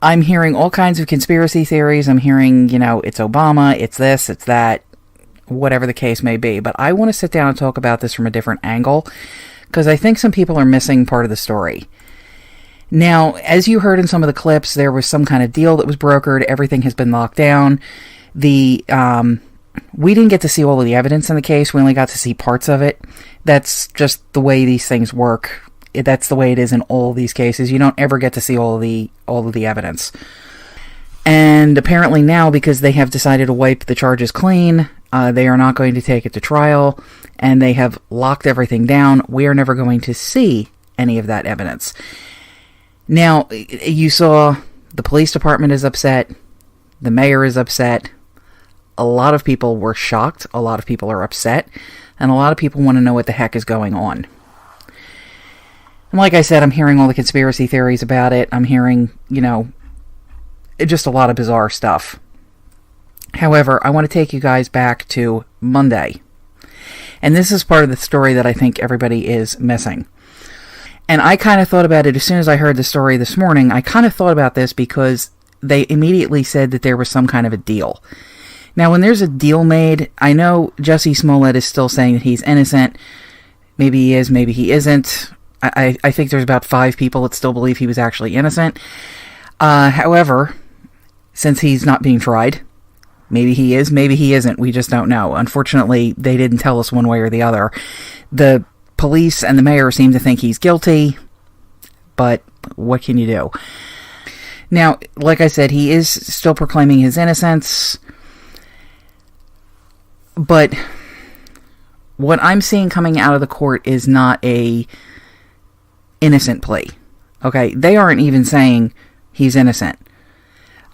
I'm hearing all kinds of conspiracy theories. I'm hearing, it's Obama, it's this, it's that, whatever the case may be. But I want to sit down and talk about this from a different angle, because I think some people are missing part of the story. Now, as you heard in some of the clips, there was some kind of deal that was brokered. Everything has been locked down. We didn't get to see all of the evidence in the case. We only got to see parts of it. That's just the way these things work. That's the way it is in all of these cases. You don't ever get to see all of the evidence. And apparently now, because they have decided to wipe the charges clean, they are not going to take it to trial, and they have locked everything down. We are never going to see any of that evidence. Now, you saw the police department is upset. The mayor is upset. A lot of people were shocked. A lot of people are upset. And a lot of people want to know what the heck is going on. And like I said, I'm hearing all the conspiracy theories about it. I'm hearing, just a lot of bizarre stuff. However, I want to take you guys back to Monday. And this is part of the story that I think everybody is missing. And I kind of thought about it as soon as I heard the story this morning. I kind of thought about this because they immediately said that there was some kind of a deal. Now, when there's a deal made, I know Jussie Smollet is still saying that he's innocent. Maybe he is, maybe he isn't. I think there's about 5 people that still believe he was actually innocent. However, since he's not being tried, maybe he is, maybe he isn't. We just don't know. Unfortunately, they didn't tell us one way or the other. The police and the mayor seem to think he's guilty, but what can you do? Now, like I said, he is still proclaiming his innocence, but what I'm seeing coming out of the court is not a innocent plea. Okay, they aren't even saying he's innocent.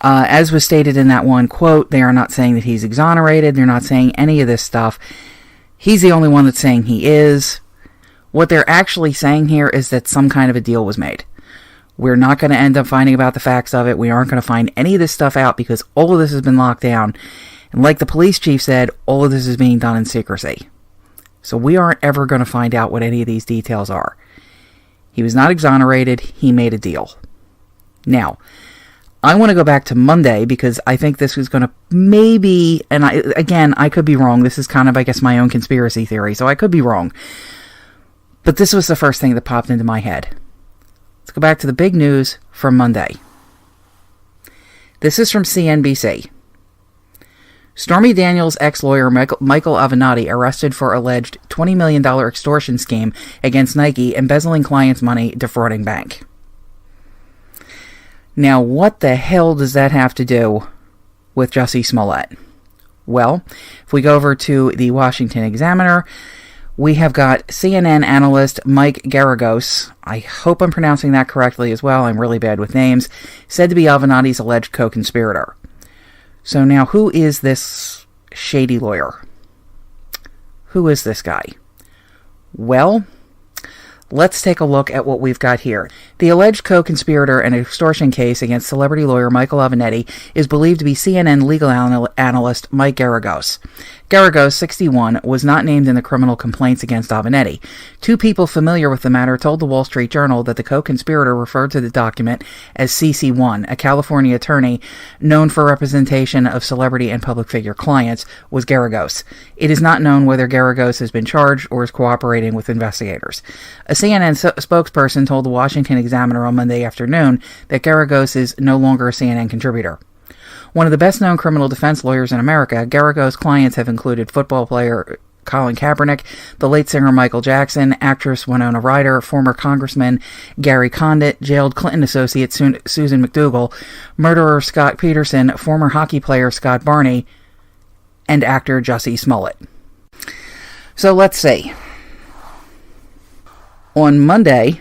As was stated in that one quote, they are not saying that he's exonerated. They're not saying any of this stuff. He's the only one that's saying he is. What they're actually saying here is that some kind of a deal was made. We're not going to end up finding about the facts of it. We aren't going to find any of this stuff out because all of this has been locked down. And like the police chief said, all of this is being done in secrecy. So we aren't ever going to find out what any of these details are. He was not exonerated. He made a deal. Now, I want to go back to Monday because I think this was going to maybe, and I could be wrong. This is kind of, I guess, my own conspiracy theory, so I could be wrong. But this was the first thing that popped into my head. Let's go back to the big news from Monday. This is from CNBC. Stormy Daniels' ex-lawyer Michael Avenatti arrested for alleged $20 million extortion scheme against Nike, embezzling clients' money, defrauding bank. Now, what the hell does that have to do with Jussie Smollet? Well, if we go over to the Washington Examiner, we have got CNN analyst Mike Geragos, I hope I'm pronouncing that correctly as well, I'm really bad with names, said to be Avenatti's alleged co-conspirator. So now, who is this shady lawyer? Who is this guy? Well, let's take a look at what we've got here. The alleged co-conspirator in an extortion case against celebrity lawyer Michael Avenatti is believed to be CNN legal analyst Mike Geragos. Geragos, 61, was not named in the criminal complaints against Avenatti. 2 people familiar with the matter told the Wall Street Journal that the co-conspirator referred to the document as CC1, a California attorney known for representation of celebrity and public figure clients, was Geragos. It is not known whether Geragos has been charged or is cooperating with investigators. A CNN spokesperson told the Washington Examiner on Monday afternoon that Geragos is no longer a CNN contributor. One of the best-known criminal defense lawyers in America, Geragos' clients have included football player Colin Kaepernick, the late singer Michael Jackson, actress Winona Ryder, former Congressman Gary Condit, jailed Clinton associate Susan McDougal, murderer Scott Peterson, former hockey player Scott Barney, and actor Jussie Smollett. So let's see. On Monday,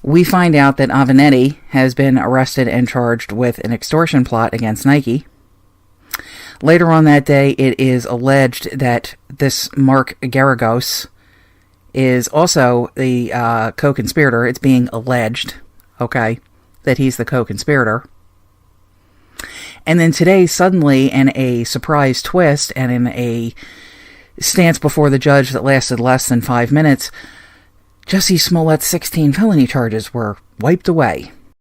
we find out that Avenatti has been arrested and charged with an extortion plot against Nike. Later on that day, it is alleged that this Mark Geragos is also the co-conspirator. It's being alleged, okay, that he's the co-conspirator. And then today, suddenly, in a surprise twist and in a stance before the judge that lasted less than 5 minutes, Jussie Smollett's 16 felony charges were wiped away.